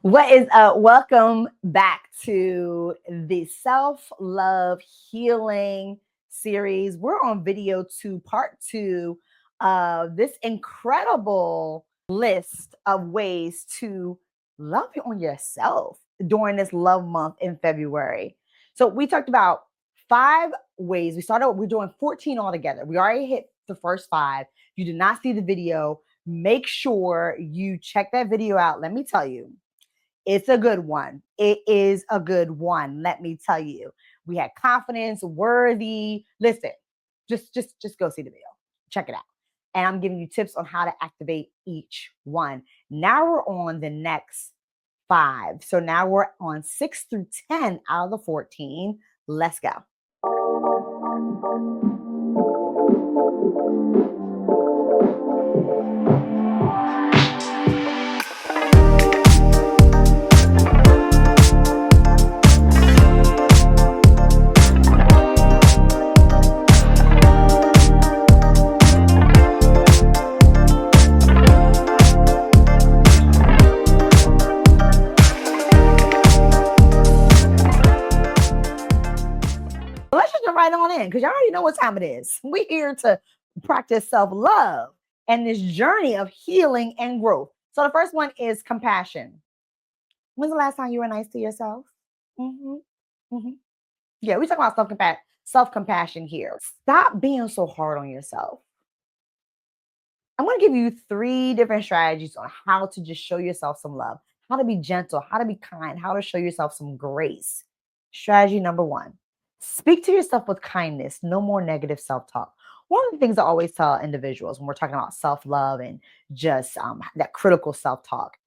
What is welcome back to the self-love healing series. We're on video 2, part 2 of this incredible list of ways to love on yourself during this love month in February. So we talked about 5 ways. We're doing 14 altogether. We already hit the first 5. If you did not see the video, make sure you check that video out. Let me tell you, it's a good one. It is a good one. Let me tell you. We had confidence, worthy. Listen, just go see the video. Check it out. And I'm giving you tips on how to activate each one. Now we're on the next 5. So now we're on 6 through 10 out of the 14. Let's go. Let's just jump right on in because y'all already know what time it is. We're here to practice self-love and this journey of healing and growth. So the first one is compassion. When's the last time you were nice to yourself? Mm-hmm. Mm-hmm. Yeah, we talk about self-compassion here. Stop being so hard on yourself. I'm going to give you 3 different strategies on how to just show yourself some love, how to be gentle, how to be kind, how to show yourself some grace. Strategy number 1, speak to yourself with kindness, no more negative self-talk. One of the things I always tell individuals when we're talking about self-love and just that critical self-talk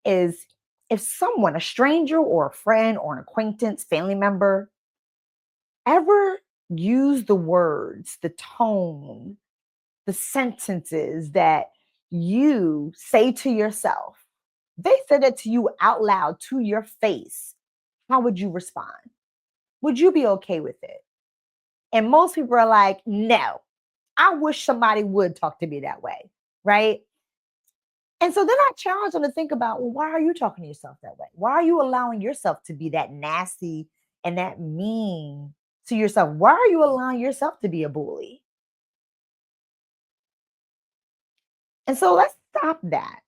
is if someone, a stranger or a friend or an acquaintance, family member, ever use the words, the tone, the sentences that you say to yourself, they said it to you out loud to your face, how would you respond? Would you be okay with it? And most people are like, no, I wish somebody would talk to me that way, right? And so then I challenge them to think about, well, why are you talking to yourself that way? Why are you allowing yourself to be that nasty and that mean to yourself? Why are you allowing yourself to be a bully? And so let's stop that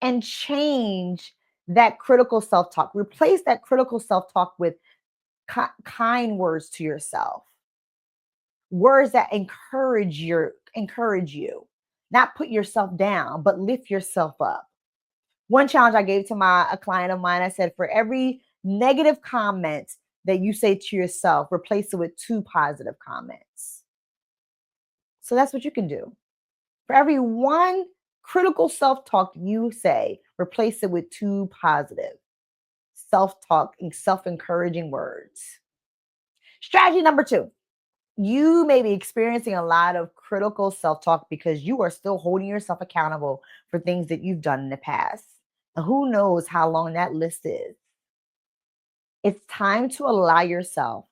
and change that critical self-talk. Replace that critical self-talk with kind words to yourself. Words that encourage you, not put yourself down, but lift yourself up. One challenge I gave to a client of mine, I said, for every negative comment that you say to yourself, replace it with 2 positive comments. So that's what you can do. For every 1 critical self-talk you say, replace it with 2 positive self-talk and self-encouraging words. Strategy number 2. You may be experiencing a lot of critical self-talk because you are still holding yourself accountable for things that you've done in the past. And who knows how long that list is. It's time to allow yourself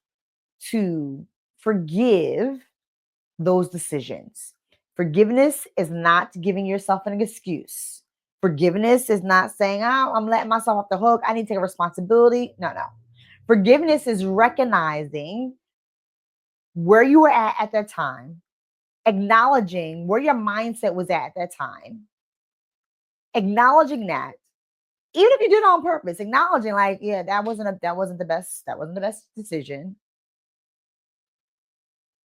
to forgive those decisions. Forgiveness is not giving yourself an excuse. Forgiveness is not saying, oh, I'm letting myself off the hook. I need to take responsibility. No. Forgiveness is recognizing where you were at that time, acknowledging where your mindset was at that time, acknowledging that, even if you did it on purpose, acknowledging like, yeah, that wasn't the best decision.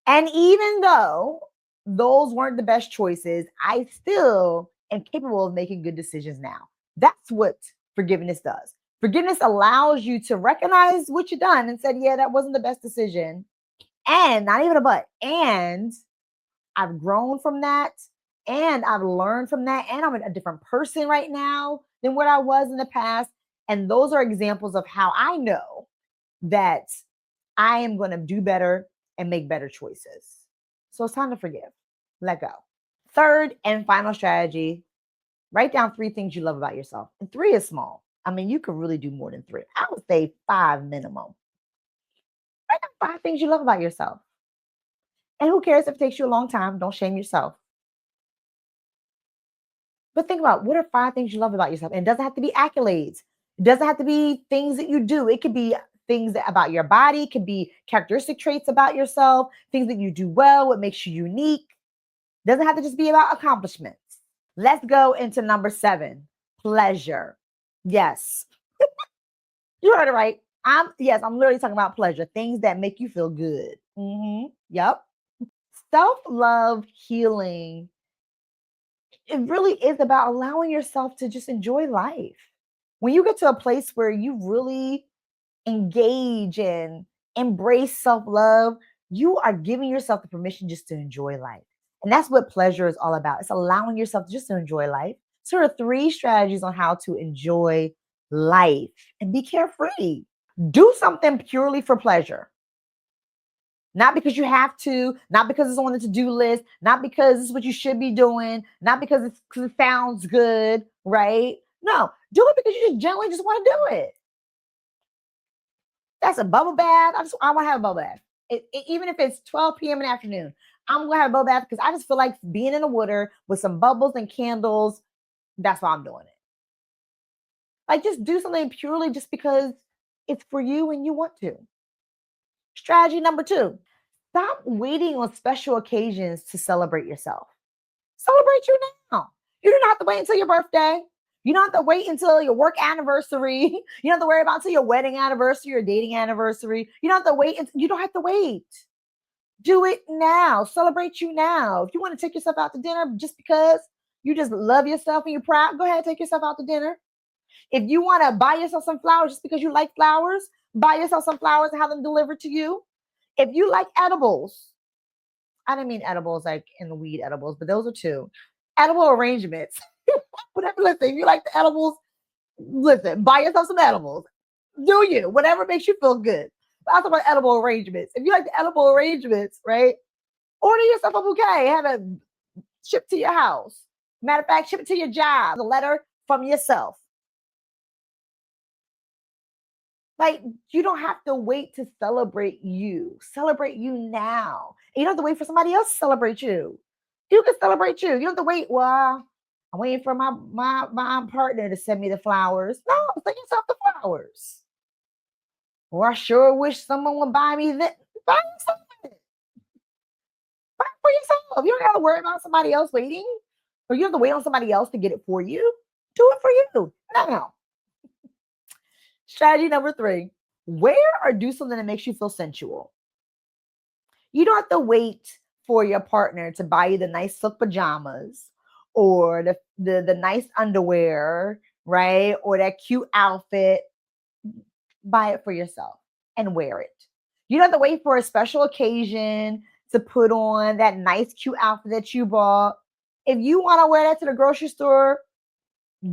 And even though those weren't the best choices, I still am capable of making good decisions now. That's what forgiveness does. Forgiveness allows you to recognize what you've done and said, yeah, that wasn't the best decision. And not even a but, and I've grown from that, and I've learned from that, and I'm a different person right now than what I was in the past. And those are examples of how I know that I am going to do better and make better choices. So it's time to forgive. Let go. Third and final strategy, write down 3 things you love about yourself. And 3 is small. I mean, you could really do more than 3. I would say 5 minimum. Write down 5 things you love about yourself. And who cares if it takes you a long time? Don't shame yourself. But think about, what are 5 things you love about yourself? And it doesn't have to be accolades. It doesn't have to be things that you do. It could be things about your body. It could be characteristic traits about yourself, things that you do well, what makes you unique. It doesn't have to just be about accomplishments. Let's go into number 7, pleasure. Yes, you heard it right. I'm literally talking about pleasure, things that make you feel good. Yep. Self-love healing, it really is about allowing yourself to just enjoy life. When you get to a place where you really engage and embrace self-love, you are giving yourself the permission just to enjoy life. And that's what pleasure is all about. It's allowing yourself just to enjoy life. So there are 3 strategies on how to enjoy life and be carefree. Do something purely for pleasure. Not because you have to, not because it's on the to-do list, not because it's what you should be doing, not because it sounds good, right? No, do it because you just generally just want to do it. That's a bubble bath. I want to have a bubble bath. Even if it's 12 p.m. in the afternoon, I'm gonna have a bubble bath because I just feel like being in the water with some bubbles and candles. That's why I'm doing it. Like, just do something purely just because it's for you and you want to. Strategy number 2, stop waiting on special occasions to celebrate yourself. Celebrate you now. You don't have to wait until your birthday. You don't have to wait until your work anniversary. You don't have to worry about until your wedding anniversary or dating anniversary. You don't have to wait. You don't have to wait. Do it now. Celebrate you now. If you want to take yourself out to dinner just because you just love yourself and you're proud, go ahead, take yourself out to dinner. If you want to buy yourself some flowers just because you like flowers, buy yourself some flowers and have them delivered to you. If you like edibles, I didn't mean edibles like in the weed edibles, but those are 2. Edible arrangements. Whatever, listen, if you like the edibles, listen, buy yourself some edibles. Do you? Whatever makes you feel good. But I'm talking about edible arrangements. If you like the edible arrangements, right? Order yourself a bouquet, have it shipped to your house. Matter of fact, ship it to your job. A letter from yourself. Like, you don't have to wait to celebrate you. Celebrate you now. And you don't have to wait for somebody else to celebrate you. You can celebrate you. You don't have to wait. Well, I'm waiting for my partner to send me the flowers. No, send yourself the flowers. Or I sure wish someone would buy me that. Buy yourself it. Buy it for yourself. You don't have to worry about somebody else waiting. Or you don't have to wait on somebody else to get it for you. Do it for you. Now. Strategy number 3, wear or do something that makes you feel sensual. You don't have to wait for your partner to buy you the nice silk pajamas or the nice underwear, right? Or that cute outfit. Buy it for yourself and wear it. You don't have to wait for a special occasion to put on that nice, cute outfit that you bought. If you want to wear that to the grocery store,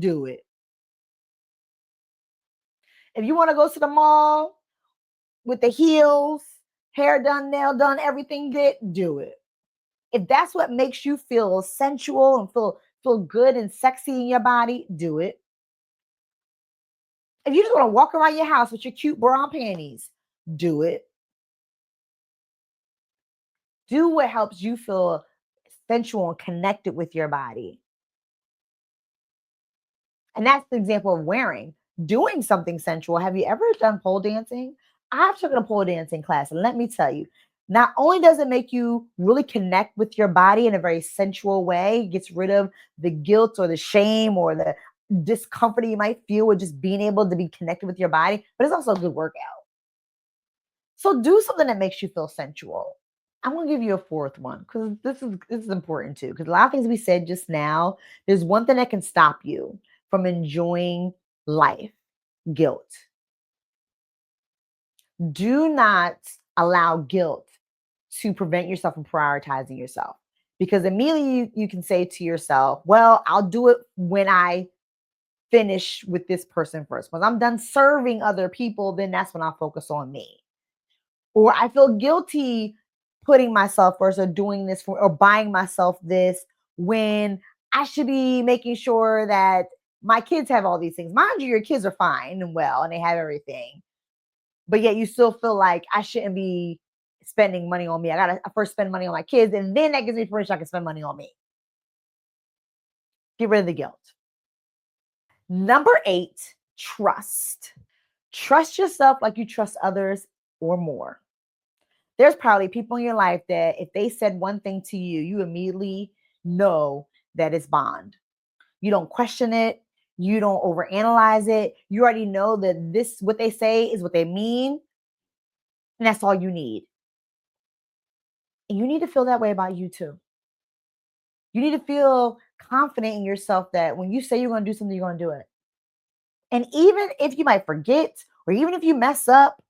do it. If you want to go to the mall with the heels, hair done, nail done, everything good, do it. If that's what makes you feel sensual and feel good and sexy in your body, do it. If you just want to walk around your house with your cute bra and panties, do it. Do what helps you feel sensual and connected with your body. And that's the example of wearing. Doing something sensual. Have you ever done pole dancing? I've taken a pole dancing class, and let me tell you, not only does it make you really connect with your body in a very sensual way, it gets rid of the guilt or the shame or the discomfort you might feel with just being able to be connected with your body, but it's also a good workout. So do something that makes you feel sensual. I'm gonna give you a 4th one because this is important too. Because a lot of things we said just now, there's one thing that can stop you from enjoying life: guilt. Do not allow guilt to prevent yourself from prioritizing yourself. Because immediately you can say to yourself, well, I'll do it when I finish with this person first. When I'm done serving other people, then that's when I'll focus on me. Or I feel guilty putting myself first or doing this for or buying myself this when I should be making sure that my kids have all these things. Mind you, your kids are fine and well and they have everything. But yet you still feel like I shouldn't be spending money on me. I gotta first spend money on my kids, and then that gives me permission I can spend money on me. Get rid of the guilt. Number 8, trust. Trust yourself like you trust others or more. There's probably people in your life that if they said one thing to you, you immediately know that it's bond. You don't question it. You don't overanalyze it. You already know that this, what they say is what they mean. And that's all you need. And you need to feel that way about you too. You need to feel confident in yourself that when you say you're going to do something, you're going to do it. And even if you might forget, or even if you mess up,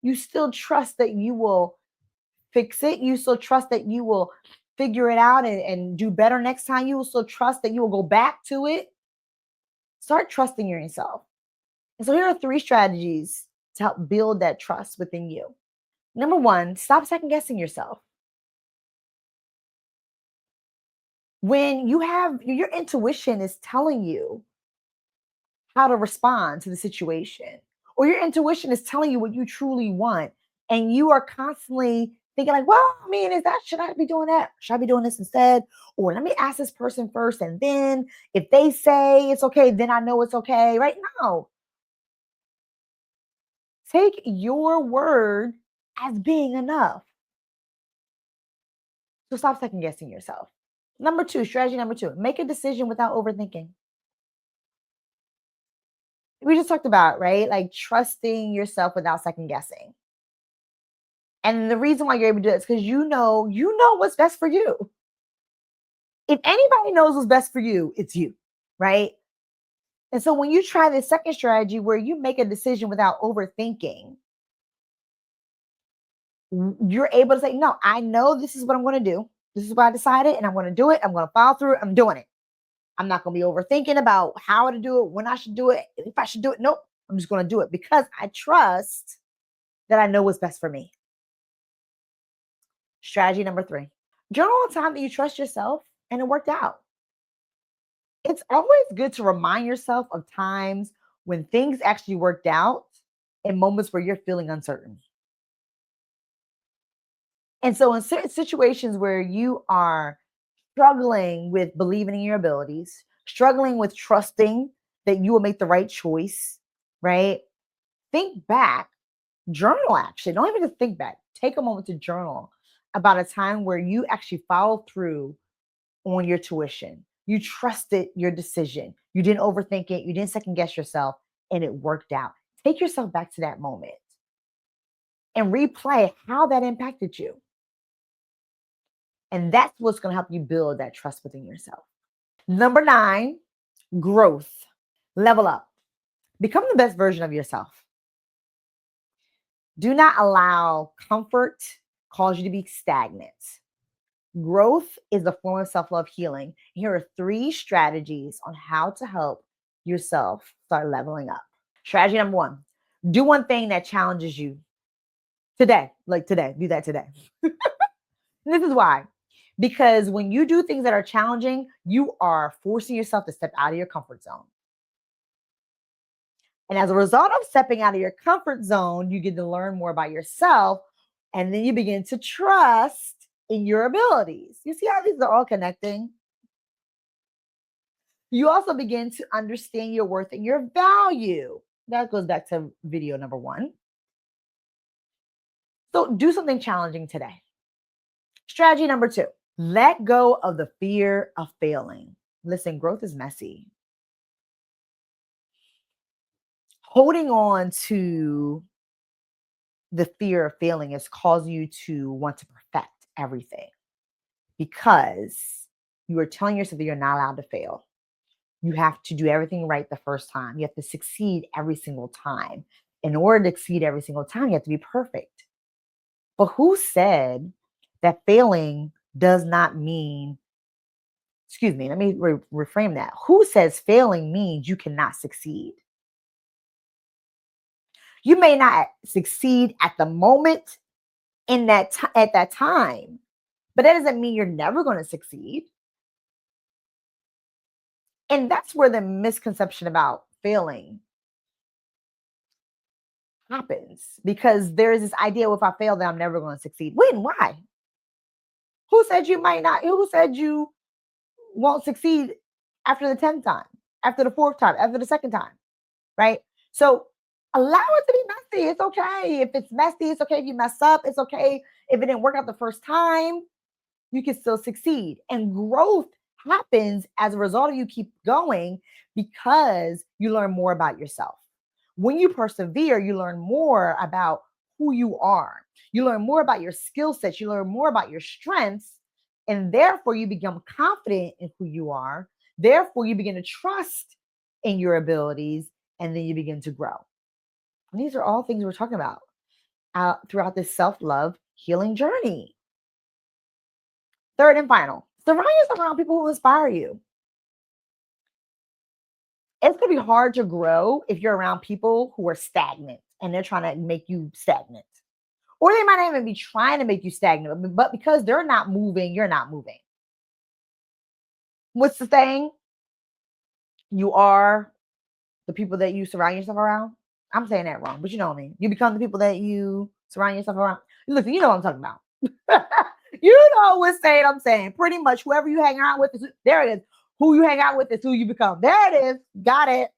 you still trust that you will fix it. You still trust that you will figure it out and do better next time. You will still trust that you will go back to it. Start trusting yourself. And so here are 3 strategies to help build that trust within you. Number 1, stop second guessing yourself. When you have your intuition is telling you how to respond to the situation, or your intuition is telling you what you truly want, and you are constantly thinking like, well, I mean, is that, should I be doing that? Should I be doing this instead? Or let me ask this person first, and then if they say it's okay, then I know it's okay. Right now, take your word as being enough. So stop second guessing yourself. Number 2, strategy number 2, make a decision without overthinking. We just talked about, right? Like trusting yourself without second guessing. And the reason why you're able to do it is because you know what's best for you. If anybody knows what's best for you, it's you, right? And so when you try this second strategy where you make a decision without overthinking, you're able to say, no, I know this is what I'm going to do. This is what I decided, and I'm going to do it. I'm going to follow through. I'm doing it. I'm not going to be overthinking about how to do it, when I should do it, if I should do it. Nope. I'm just going to do it because I trust that I know what's best for me. Strategy number 3, journal on time that you trust yourself and it worked out. It's always good to remind yourself of times when things actually worked out in moments where you're feeling uncertain. And so, in certain situations where you are struggling with believing in your abilities, struggling with trusting that you will make the right choice, right? Think back, journal actually. Don't even just think back. Take a moment to journal about a time where you actually followed through on your tuition. You trusted your decision. You didn't overthink it. You didn't second guess yourself, and it worked out. Take yourself back to that moment and replay how that impacted you. And that's what's going to help you build that trust within yourself. Number 9, growth. Level up. Become the best version of yourself. Do not allow comfort cause you to be stagnant. Growth is a form of self-love healing. Here are 3 strategies on how to help yourself start leveling up. Strategy number 1, do one thing that challenges you today. Like today, do that today. This is why. Because when you do things that are challenging, you are forcing yourself to step out of your comfort zone. And as a result of stepping out of your comfort zone, you get to learn more about yourself. And then you begin to trust in your abilities. You see how these are all connecting? You also begin to understand your worth and your value. That goes back to video number 1. So do something challenging today. Strategy number 2, let go of the fear of failing. Listen, growth is messy. Holding on to the fear of failing is causing you to want to perfect everything because you are telling yourself that you're not allowed to fail. You have to do everything right the first time. You have to succeed every single time. In order to succeed every single time, you have to be perfect. But who said that failing does not mean, excuse me, let me reframe that. Who says failing means you cannot succeed? You may not succeed at the moment at that time, but that doesn't mean you're never going to succeed. And that's where the misconception about failing happens, because there's this idea, well, if I fail, then I'm never going to succeed. When? Why? Who said you might not? Who said you won't succeed after the 10th time, after the fourth time, after the second time, right? So allow it to be messy. It's okay. If it's messy, it's okay if you mess up. It's okay if it didn't work out the first time. You can still succeed. And growth happens as a result of you keep going because you learn more about yourself. When you persevere, you learn more about who you are. You learn more about your skill sets. You learn more about your strengths. And therefore, you become confident in who you are. Therefore, you begin to trust in your abilities. And then you begin to grow. And these are all things we're talking about throughout this self love healing journey. Third and final, surround yourself around people who inspire you. It's going to be hard to grow if you're around people who are stagnant and they're trying to make you stagnant. Or they might not even be trying to make you stagnant, but because they're not moving, you're not moving. What's the saying? You are the people that you surround yourself around. I'm saying that wrong, but you know what I mean. You become the people that you surround yourself around. Listen, you know what I'm talking about. You know what saying I'm saying. Pretty much whoever you hang out with, there it is. Who you hang out with is who you become. There it is. Got it.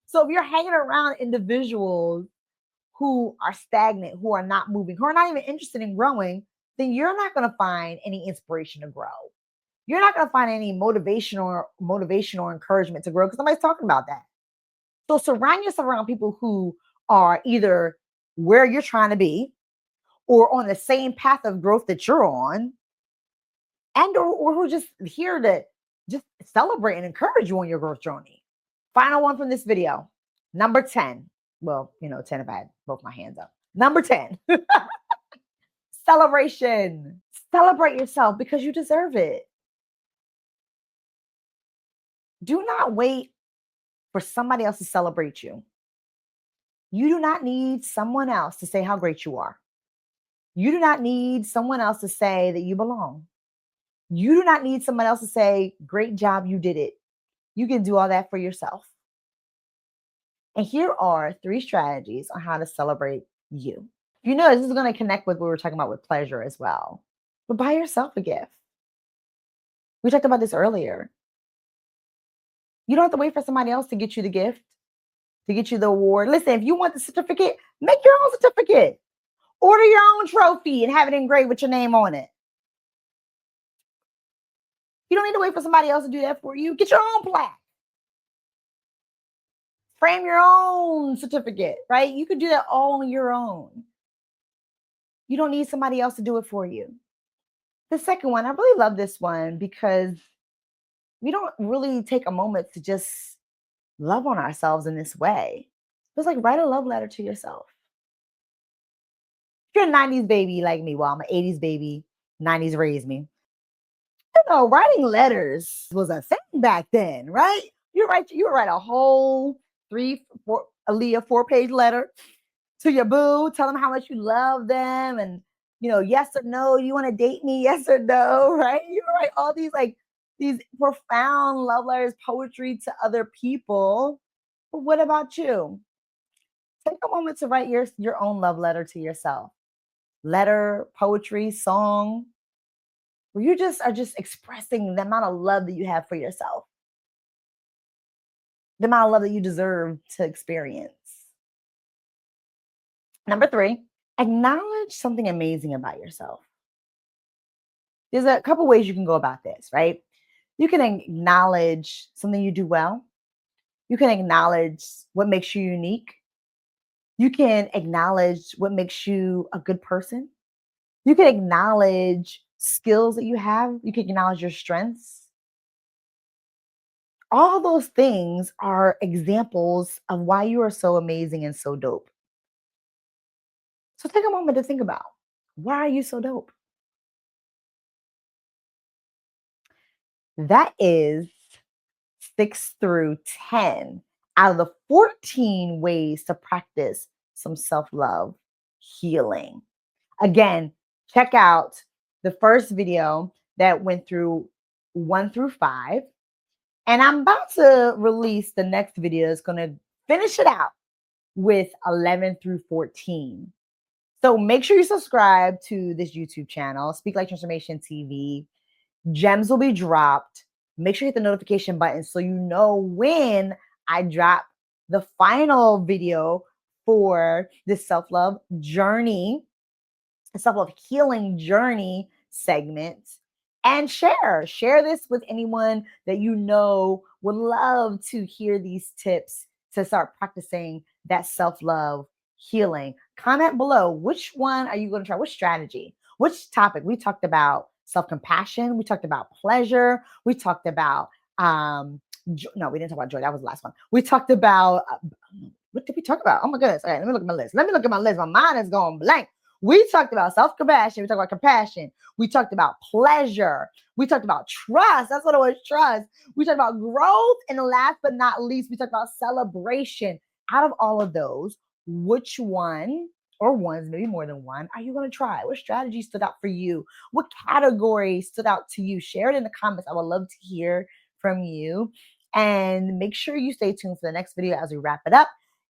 So if you're hanging around individuals who are stagnant, who are not moving, who are not even interested in growing, then you're not going to find any inspiration to grow. You're not going to find any motivation or encouragement to grow because somebody's talking about that. So surround yourself around people who are either where you're trying to be or on the same path of growth that you're on, and or who are just here to just celebrate and encourage you on your growth journey. Final one from this video. Number 10. Well, 10 if I had both my hands up. Number 10. Celebration. Celebrate yourself because you deserve it. Do not wait for somebody else to celebrate you. You do not need someone else to say how great you are. You do not need someone else to say that you belong. You do not need someone else to say, great job, you did it. You can do all that for yourself. And here are 3 strategies on how to celebrate you. You know, this is going to connect with what we were talking about with pleasure as well. But buy yourself a gift. We talked about this earlier. You don't have to wait for somebody else to get you the gift, to get you the award. Listen, if you want the certificate, make your own certificate. Order your own trophy and have it engraved with your name on it. You don't need to wait for somebody else to do that for you. Get your own plaque. Frame your own certificate, right? You can do that all on your own. You don't need somebody else to do it for you. The second one, I really love this one because we don't really take a moment to just love on ourselves in this way. It's like write a love letter to yourself. If you're a 90s baby like me, well, I'm an 80s baby, 90s raised me. Writing letters was a thing back then, right? You would write a whole 4-page letter to your boo, tell them how much you love them, and yes or no, you want to date me, yes or no, right? You write all these these profound love letters, poetry to other people. But what about you? Take a moment to write your own love letter to yourself. Letter, poetry, song, where you are just expressing the amount of love that you have for yourself, the amount of love that you deserve to experience. Number 3, acknowledge something amazing about yourself. There's a couple ways you can go about this, right? You can acknowledge something you do well. You can acknowledge what makes you unique. You can acknowledge what makes you a good person. You can acknowledge skills that you have. You can acknowledge your strengths. All those things are examples of why you are so amazing and so dope. So take a moment to think about, why are you so dope? That is 6 through 10 out of the 14 ways to practice some self-love healing. Again, check out the first video that went through 1 through 5. And I'm about to release the next video. It's going to finish it out with 11 through 14. So make sure you subscribe to this YouTube channel, Speak Like Transformation TV. Gems will be dropped Make sure you hit the notification button so you know when I drop the final video for this self-love journey, self-love healing journey segment. And share this with anyone that you know would love to hear these tips to start practicing that self-love healing. Comment below, which one are you going to try? Which strategy, which topic? We talked about self-compassion, we talked about pleasure, we talked about no, we didn't talk about joy. That was the last one. We talked about what did we talk about? Oh my goodness. All right, let me look at my list. Let me look at my list. My mind is going blank. We talked about self-compassion. We talked about compassion. We talked about pleasure. We talked about trust. That's what it was, trust. We talked about growth. And last but not least, we talked about celebration. Out of all of those, which one or ones, maybe more than one, are you going to try? What strategy stood out for you? What category stood out to you? Share it in the comments. I would love to hear from you. And make sure you stay tuned for the next video as we wrap it up.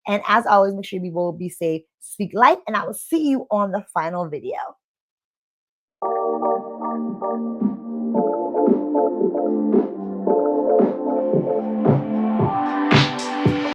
And as always, make sure you will be safe, speak life, and I will see you on the final video.